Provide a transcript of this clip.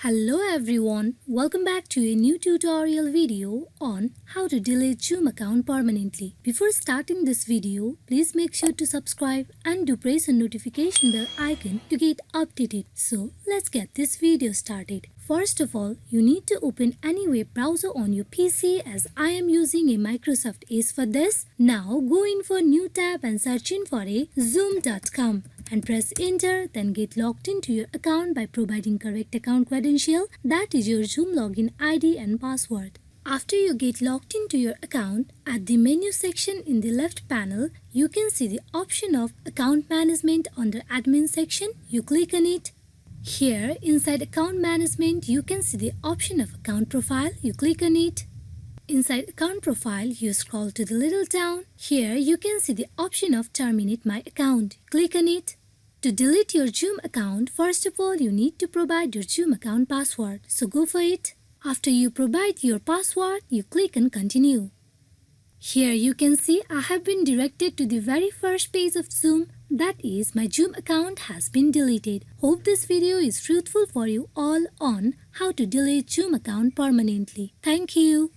Hello everyone, welcome back to a new tutorial video on how to delete Zoom account permanently. Before starting this video, please make sure to subscribe and do press the notification bell icon to get updated. So let's get this video started. First of all, you need to open any web browser on your PC as I am using a Microsoft Edge for this. Now go in for new tab and search in for a zoom.com. And press enter, then get logged into your account by providing correct account credential, that is your Zoom login ID and password. After you get logged into your account, at the menu section in the left panel, you can see the option of account management under admin section. You click on it. Here inside account management, you can see the option of account profile. You click on it. Inside account profile, you scroll to the little down. Here you can see the option of terminate my account. Click on it. To delete your Zoom account, first of all, you need to provide your Zoom account password. So go for it. After you provide your password, you click on continue. Here you can see I have been directed to the very first page of Zoom. That is, my Zoom account has been deleted. Hope this video is fruitful for you all on how to delete Zoom account permanently. Thank you.